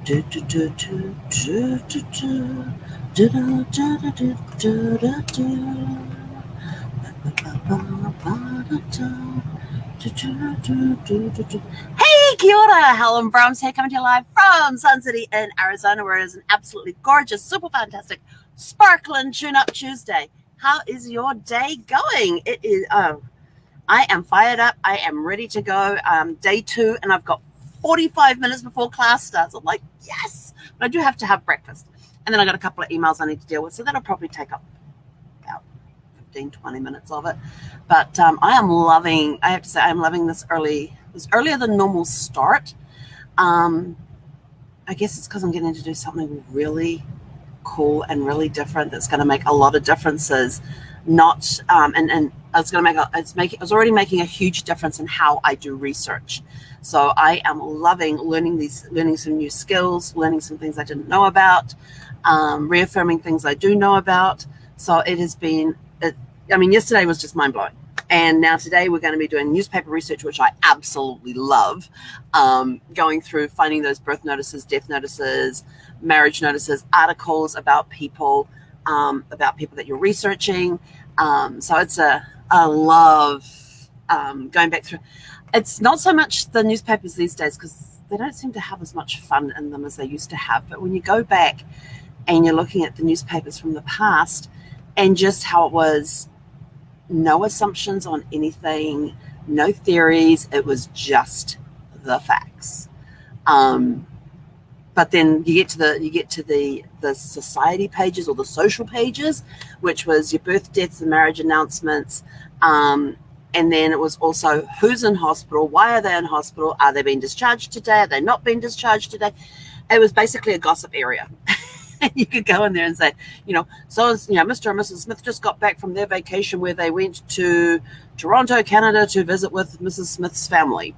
Hey, kia ora, Helen Brahms here, coming to you live from Sun City in Arizona, where it is an absolutely gorgeous, super fantastic, sparkling tune-up Tuesday. How is your day going? It is. I am fired up. I am ready to go. Day 2, and I've got 45 minutes before class starts. I'm like, yes! But I do have to have breakfast. And then I got a couple of emails I need to deal with, so that'll probably take up about 15, 20 minutes of it. But I have to say, I'm loving this earlier than normal start. I guess it's because I'm getting to do something really cool and really different that's going to make a lot of differences. And it's already making a huge difference in how I do research. So I am loving learning some new skills, learning some things I didn't know about, reaffirming things I do know about. So it has been, yesterday was just mind blowing. And now today we're going to be doing newspaper research, which I absolutely love, going through finding those birth notices, death notices, marriage notices, articles about people that you're researching. So I love going back through. It's not so much the newspapers these days because they don't seem to have as much fun in them as they used to have. But when you go back and you're looking at the newspapers from the past and just how it was, no assumptions on anything, no theories, it was just the facts. But then you get to the society pages or the social pages, which was your birth, deaths, and marriage announcements. And then it was also who's in hospital, why are they in hospital, are they being discharged today, are they not being discharged today? It was basically a gossip area. You could go in there and say, Mr. and Mrs. Smith just got back from their vacation where they went to Toronto, Canada to visit with Mrs. Smith's family.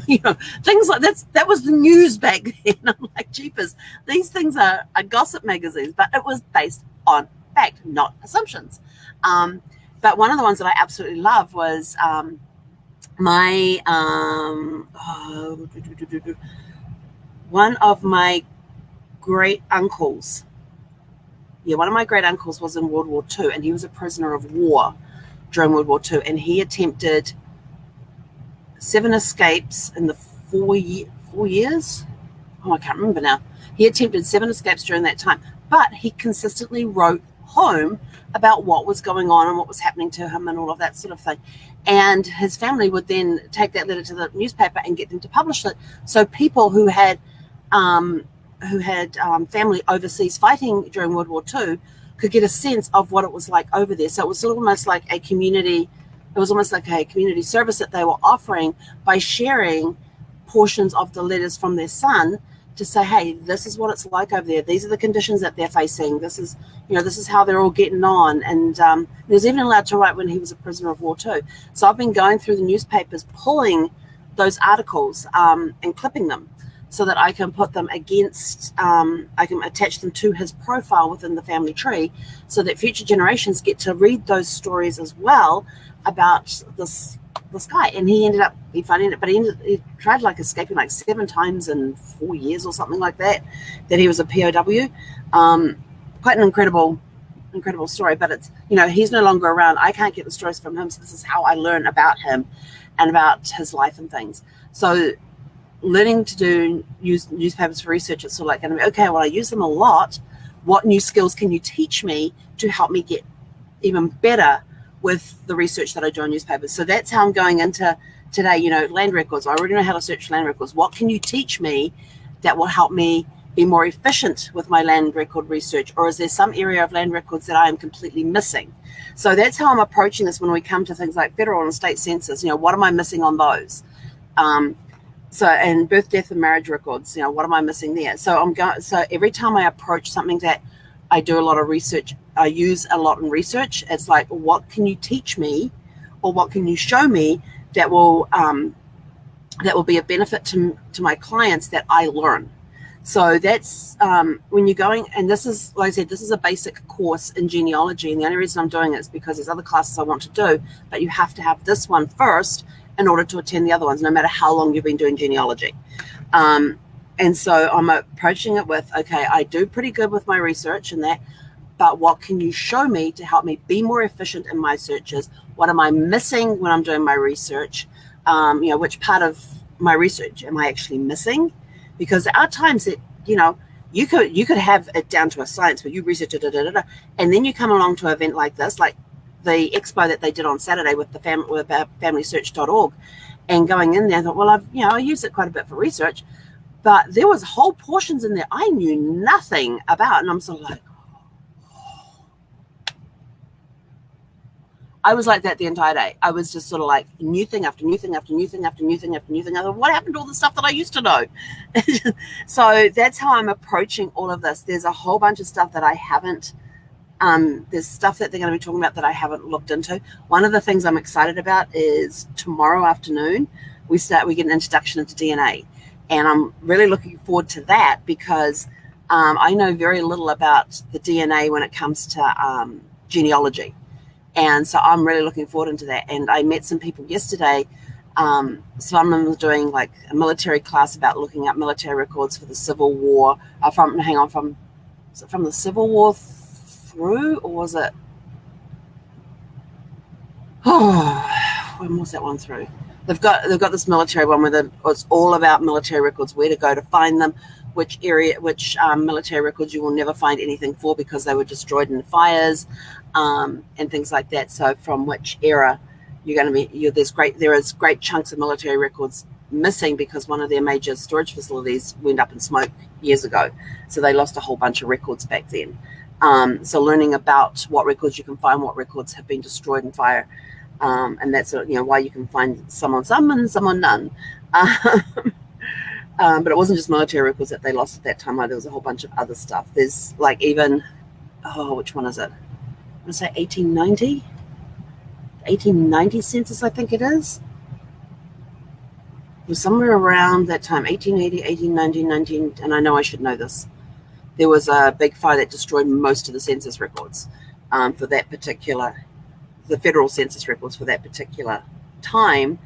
Things like that. That was the news back then. I'm like, jeepers, these things are gossip magazines, but it was based on fact, not assumptions. But one of the ones that I absolutely love was one of my great uncles. Yeah, one of my great uncles was in World War II, and he was a prisoner of war during World War II, and he attempted 7 escapes in the 4 years. Oh, I can't remember now. He attempted 7 escapes during that time, but he consistently wrote home about what was going on and what was happening to him and all of that sort of thing. And his family would then take that letter to the newspaper and get them to publish it. So people who had family overseas fighting during World War II could get a sense of what it was like over there. So it was almost like a community service that they were offering by sharing portions of the letters from their son to say, hey, this is what it's like over there. These are the conditions that they're facing. This is how they're all getting on. And he was even allowed to write when he was a prisoner of war too. So I've been going through the newspapers, pulling those articles and clipping them so that I can put them against, I can attach them to his profile within the family tree so that future generations get to read those stories as well about this guy. And he ended up finding it, but he tried escaping 7 times in 4 years or something like that he was a POW. Quite an incredible story, but it's, he's no longer around. I can't get the stories from him. So this is how I learn about him and about his life and things. So learning to use newspapers for research, it's sort of going to be, okay, well, I use them a lot. What new skills can you teach me to help me get even better with the research that I do on newspapers? So that's how I'm going into today, land records. I already know how to search land records. What can you teach me that will help me be more efficient with my land record research? Or is there some area of land records that I am completely missing? So that's how I'm approaching this when we come to things like federal and state census. What am I missing on those? And birth, death, and marriage records, what am I missing there? So every time I approach something that I do a lot of research, I use a lot in research, it's like, what can you teach me or what can you show me that will be a benefit to my clients that I learn? So that's when you're going, and this is, like I said, this is a basic course in genealogy, and the only reason I'm doing it is because there's other classes I want to do, but you have to have this one first in order to attend the other ones, no matter how long you've been doing genealogy. And so I'm approaching it with, okay, I do pretty good with my research and that, but what can you show me to help me be more efficient in my searches? What am I missing when I'm doing my research? Which part of my research am I actually missing? Because there are times that, you could have it down to a science where you research it, and then you come along to an event like this, like the expo that they did on Saturday with the familysearch.org, and going in there, I thought, well, I use it quite a bit for research, but there was whole portions in there I knew nothing about, and I'm sort of like, I was like that the entire day. I was just sort of like new thing after new thing after new thing after new thing after new thing. I thought, what happened to all the stuff that I used to know? So that's how I'm approaching all of this. There's a whole bunch of stuff that I haven't, there's stuff that they're going to be talking about that I haven't looked into. One of the things I'm excited about is tomorrow afternoon, we get an introduction into DNA. And I'm really looking forward to that because I know very little about the DNA when it comes to genealogy. And so I'm really looking forward into that. And I met some people yesterday. Some of them was doing like a military class about looking up military records for the Civil War. From the Civil War through, or was it? Oh, when was that one through? They've got this military one where it's all about military records, where to go to find them, which military records you will never find anything for because they were destroyed in the fires, and things like that. So from which era you're going to be, there is great chunks of military records missing because one of their major storage facilities went up in smoke years ago. So they lost a whole bunch of records back then. So learning about what records you can find, what records have been destroyed in fire. And that's why you can find some and some on none. But it wasn't just military records that they lost at that time. There was a whole bunch of other stuff. There's like even, which one is it? I want to say 1890? 1890 census, I think it is. It was somewhere around that time, 1880, 1890, and I know I should know this. There was a big fire that destroyed most of the census records for that particular, the federal census records for that particular time.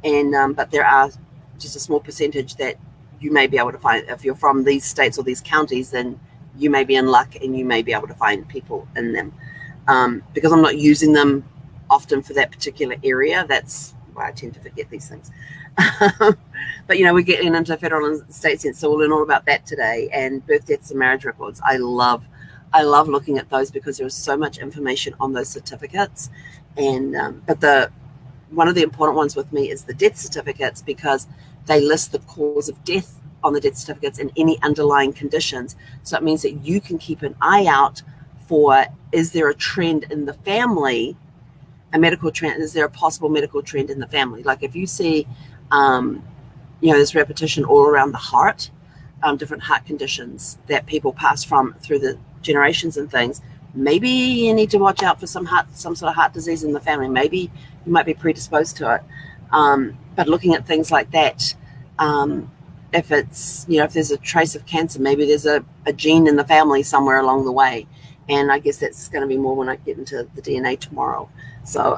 And but there are just a small percentage that you may be able to find. If you're from these states or these counties, then you may be in luck and you may be able to find people in them. Because I'm not using them often for that particular area, that's why I tend to forget these things. But we're getting into federal and state census, so we'll learn all about that today. And birth, deaths, and marriage records. I love looking at those because there was so much information on those certificates. And but one of the important ones with me is the death certificates, because they list the cause of death on the death certificates and any underlying conditions. So it means that you can keep an eye out for, is there a trend in the family, a medical trend? Is there a possible medical trend in the family? Like if you see, this repetition all around the heart, different heart conditions that people pass through the generations and things, maybe you need to watch out for some sort of heart disease in the family. Maybe you might be predisposed to it. But looking at things like that, if it's, if there's a trace of cancer, maybe there's a gene in the family somewhere along the way. And I guess that's going to be more when I get into the DNA tomorrow. So,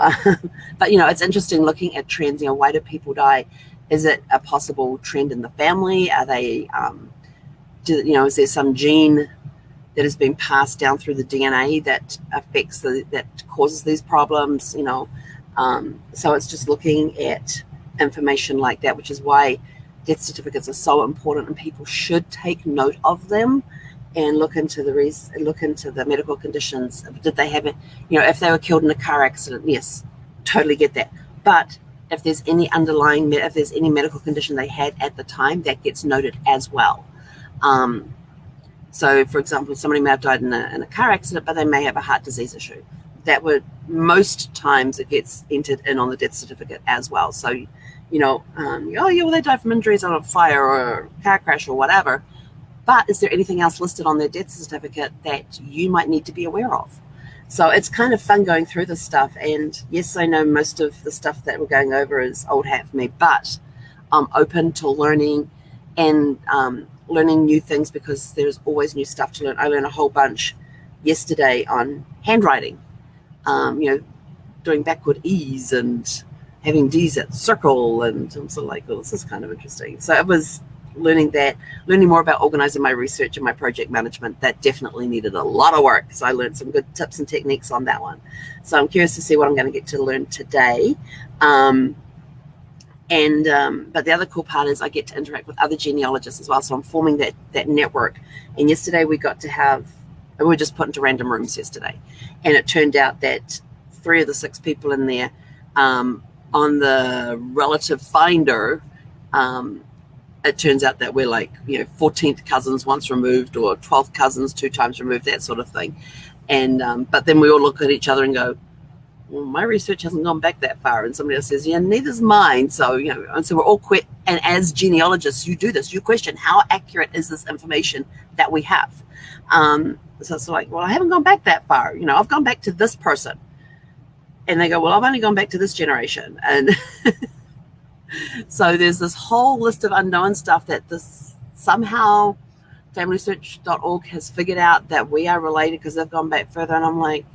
but it's interesting looking at trends. Why do people die? Is it a possible trend in the family? Are they, is there some gene that has been passed down through the DNA that affects that causes these problems? So it's just looking at information like that, which is why death certificates are so important, and people should take note of them and look into the medical conditions. Did they have it? If they were killed in a car accident, yes, totally get that. But if there's any if there's any medical condition they had at the time, that gets noted as well. So, for example, somebody may have died in a car accident, but they may have a heart disease issue. That would, most times, it gets entered in on the death certificate as well. So, they died from injuries on a fire or a car crash or whatever. But is there anything else listed on their death certificate that you might need to be aware of? So it's kind of fun going through this stuff. And yes, I know most of the stuff that we're going over is old hat for me, but I'm open to learning and learning new things because there's always new stuff to learn. I learned a whole bunch yesterday on handwriting, doing backward E's and having D's at circle. And I'm sort of like, well, this is kind of interesting. So it was learning more about organizing my research and my project management. That definitely needed a lot of work. So I learned some good tips and techniques on that one. So I'm curious to see what I'm going to get to learn today. But the other cool part is I get to interact with other genealogists as well. So I'm forming that network. And yesterday we were just put into random rooms yesterday. And it turned out that 3 of the 6 people in there, on the relative finder, it turns out that we're 14th cousins once removed, or 12th cousins 2 times removed, that sort of thing. And but then we all look at each other and go, well, my research hasn't gone back that far. And somebody else says, yeah, neither's mine. So, and so we're all quit. And as genealogists, you do this. You question, how accurate is this information that we have? So it's like, well, I haven't gone back that far. I've gone back to this person. And they go, well, I've only gone back to this generation. And so there's this whole list of unknown stuff that somehow familysearch.org has figured out that we are related because they've gone back further. And I'm like,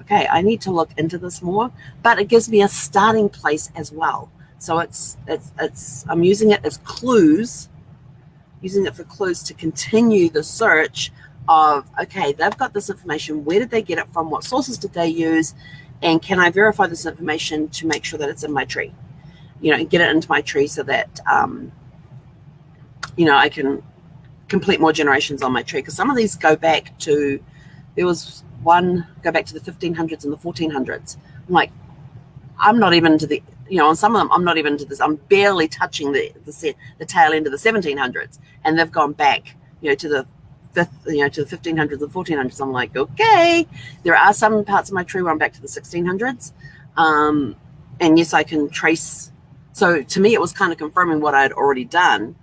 okay, I need to look into this more, but it gives me a starting place as well. So I'm using it as clues, using it for clues to continue the search of, okay, they've got this information. Where did they get it from? What sources did they use? And can I verify this information to make sure that it's in my tree? And get it into my tree so that, I can complete more generations on my tree. Because some of these go back to, there was one go back to the 1500s and the 1400s. I'm like, I'm not even to the, on some of them, I'm not even to this. I'm barely touching the tail end of the 1700s, and they've gone back, to the 1500s and 1400s. I'm like, okay, there are some parts of my tree where I'm back to the 1600s, and yes, I can trace. So to me, it was kind of confirming what I had already done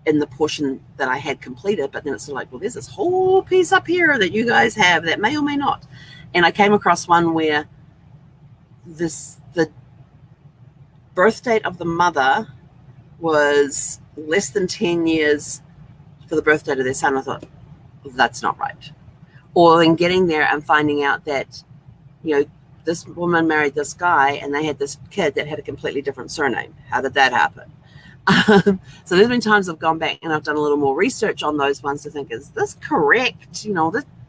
in the portion that I had completed. But then it's like, well, there's this whole piece up here that you guys have that may or may not. And I came across one where the birth date of the mother was less than 10 years for the birth date of their son. I thought, well, that's not right. Or then getting there and finding out that, this woman married this guy and they had this kid that had a completely different surname. How did that happen? So there's been times I've gone back and I've done a little more research on those ones to think, is this correct?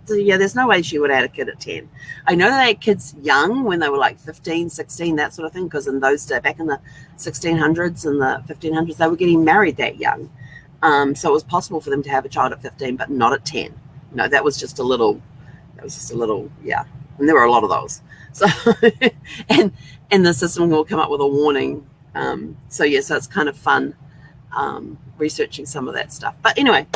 There's no way she would have had a kid at 10. I know they had kids young when they were like 15, 16, that sort of thing, because in those days, back in the 1600s and the 1500s, they were getting married that young. So it was possible for them to have a child at 15, but not at 10. That was just a little, yeah. And there were a lot of those. So, and the system will come up with a warning. So it's kind of fun researching some of that stuff. But anyway,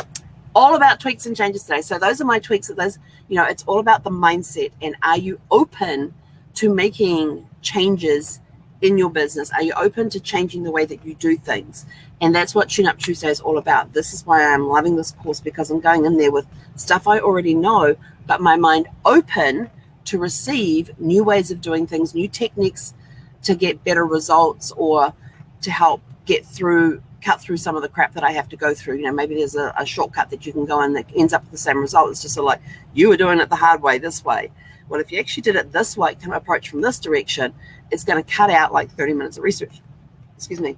all about tweaks and changes today. So those are my tweaks. It's all about the mindset. And are you open to making changes in your business? Are you open to changing the way that you do things? And that's what Tune Up Tuesday is all about. This is why I'm loving this course, because I'm going in there with stuff I already know, but my mind open to receive new ways of doing things, new techniques to get better results, or to help cut through some of the crap that I have to go through. Maybe there's a shortcut that you can go in that ends up with the same result. It's just like, you were doing it the hard way this way. Well, if you actually did it this way, kind of approach from this direction, it's going to cut out like 30 minutes of research. Excuse me.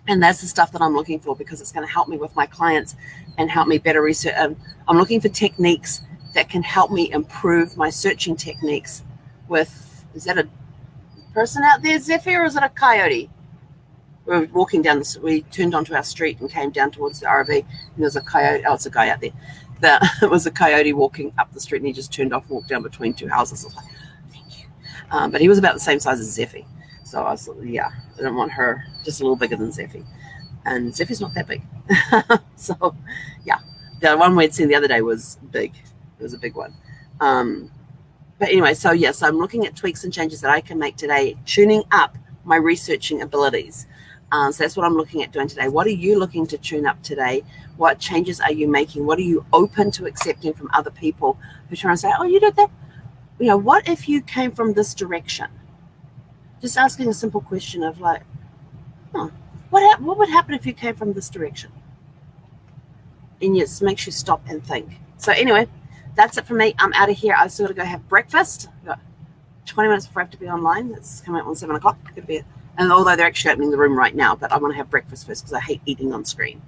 And that's the stuff that I'm looking for, because it's going to help me with my clients and help me better research. I'm looking for techniques that can help me improve my searching techniques with, is that a person out there, Zephyr, or is it a coyote? We were walking down we turned onto our street and came down towards the RV, and there's a coyote. Oh, it's a guy out there. It was a coyote walking up the street, and he just turned off and walked down between 2 houses. I was like, thank you. But he was about the same size as Zephyr. So I was, I didn't want her, just a little bigger than Zephyr. And Zephyr's not that big. So, yeah. The one we'd seen the other day was big. It was a big one. But anyway, so I'm looking at tweaks and changes that I can make today, tuning up my researching abilities. So that's what I'm looking at doing today. What are you looking to tune up today? What changes are you making? What are you open to accepting from other people who try and say, oh, you did that? What if you came from this direction? Just asking a simple question of like, what would happen if you came from this direction? And it makes you stop and think. So anyway, that's it for me. I'm out of here. I've still got to go have breakfast. I've got 20 minutes before I have to be online. It's coming up on 7 o'clock. It's going to be a And although they're actually opening the room right now, but I want to have breakfast first because I hate eating on screen.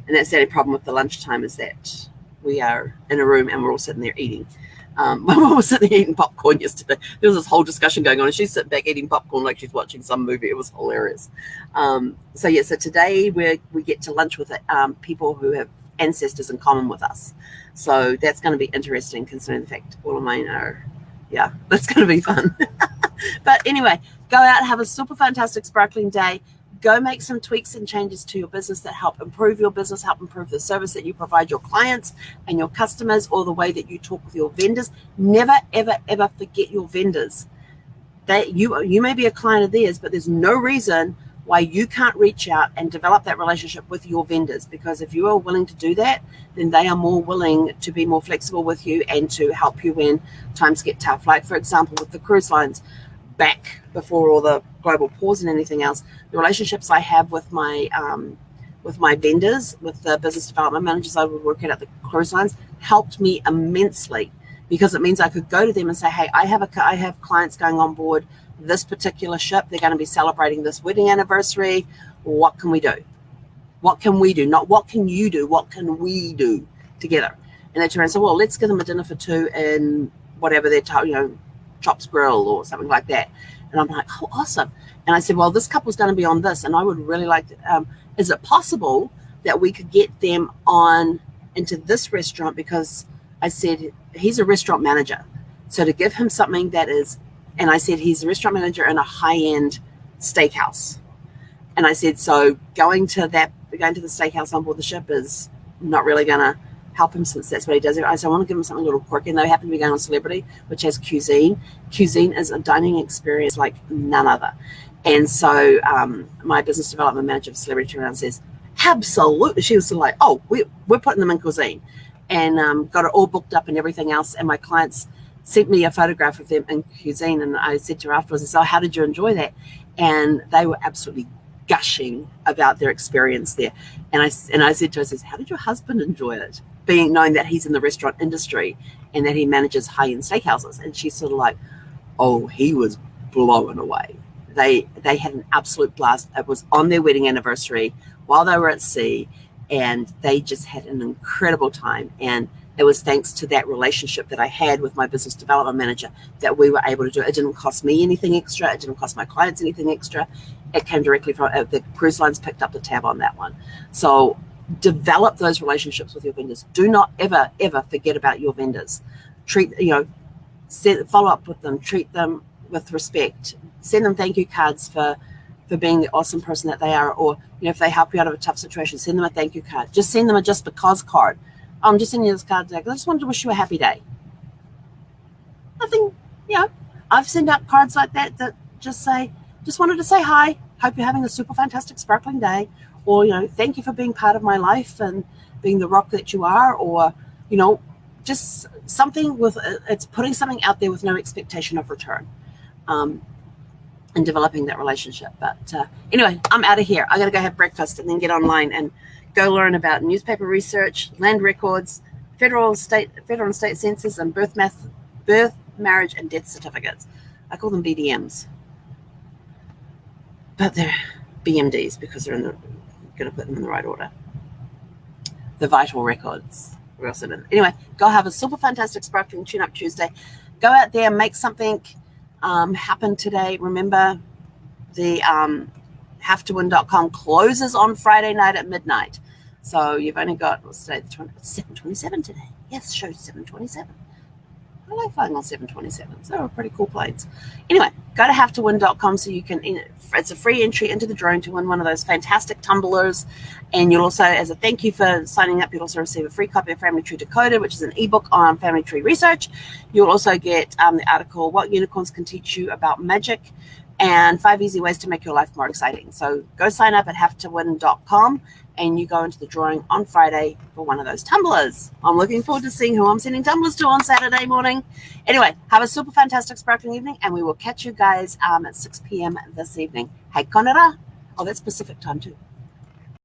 And that's the only problem with the lunchtime is that we are in a room and we're all sitting there eating. My mom was sitting there eating popcorn yesterday. There was this whole discussion going on, and she's sitting back eating popcorn like she's watching some movie. It was hilarious. So today we get to lunch with people who have ancestors in common with us. So that's going to be interesting, considering the fact all of mine are, that's going to be fun. But anyway, go out and have a super fantastic sparkling day. Go make some tweaks and changes to your business that help improve your business, help improve the service that you provide your clients and your customers, or the way that you talk with your vendors. Never, ever, ever forget your vendors. You may be a client of theirs, but there's no reason why you can't reach out and develop that relationship with your vendors, because if you are willing to do that, then they are more willing to be more flexible with you and to help you when times get tough. Like, for example, with the cruise lines, back before all the global pause and anything else, the relationships I have with my vendors, with the business development managers I would work at the cruise lines, helped me immensely, because it means I could go to them and say, hey, I have clients going on board this particular ship. They're going to be celebrating this wedding anniversary. What can we do? What can we do? Not what can you do? What can we do together? And they turn around and say, well, let's give them a dinner for two in whatever they're Chops Grill or something like that. And I'm like, oh, awesome. And I said, well, this couple's going to be on this, and I would really like to, is it possible that we could get them on into this restaurant? Because I said, he's a restaurant manager. So to give him something that is, and I said, he's a restaurant manager in a high-end steakhouse. And I said, so going to the steakhouse on board the ship is not really going to help him, since that's what he does. I said, I want to give him something a little quirky, and they happen to be going on Celebrity, which has cuisine. Cuisine is a dining experience like none other. And so my business development manager for Celebrity turned around and says, absolutely. She was sort of like, oh, we're putting them in cuisine, and got it all booked up and everything else. And my clients sent me a photograph of them in cuisine, and I said to her afterwards, I said, oh, how did you enjoy that? And they were absolutely gushing about their experience there. And I said to her, I said, how did your husband enjoy it? Knowing that he's in the restaurant industry and that he manages high-end steakhouses. And she's sort of like, oh, he was blown away. They had an absolute blast. It was on their wedding anniversary while they were at sea, and they just had an incredible time. And it was thanks to that relationship that I had with my business development manager that we were able to do it. It didn't cost me anything extra. It didn't cost my clients anything extra. It came directly from the cruise lines, picked up the tab on that one. So develop those relationships with your vendors. Do not ever, ever forget about your vendors. Follow up with them, treat them with respect, send them thank you cards for being the awesome person that they are, or if they help you out of a tough situation, send them a thank you card. Just send them a just because card. I'm just sending you this card today because I just wanted to wish you a happy day. Nothing, I've sent out cards like that just wanted to say hi, hope you're having a super fantastic sparkling day, or thank you for being part of my life and being the rock that you are, or just something with it's putting something out there with no expectation of return, and developing that relationship. But anyway, I'm out of here. I got to go have breakfast and then get online and go learn about newspaper research, land records, federal and state census, and birth, marriage, and death certificates. I call them BDMs, but they're BMDs because they're going to put them in the right order. The vital records. Anyway, go have a super fantastic sparkling tune-up Tuesday. Go out there and make something happen today. Remember, the havetowin.com closes on Friday night at midnight. So you've only got, what's today? 7:27 today. Yes, show 7:27. I like flying on 727s. They're pretty cool planes. Anyway, go to havetowin.com so you can, it's a free entry into the drawing to win one of those fantastic tumblers. And you'll also, as a thank you for signing up, you'll also receive a free copy of Family Tree Decoded, which is an ebook on family tree research. You'll also get the article, What Unicorns Can Teach You About Magic, and 5 Easy Ways to Make Your Life More Exciting. So go sign up at havetowin.com and you go into the drawing on Friday for one of those tumblers. I'm looking forward to seeing who I'm sending tumblers to on Saturday morning. Anyway, have a super fantastic sparkling evening, and we will catch you guys at 6 p.m. this evening. Hey, konera. Oh, that's Pacific time too.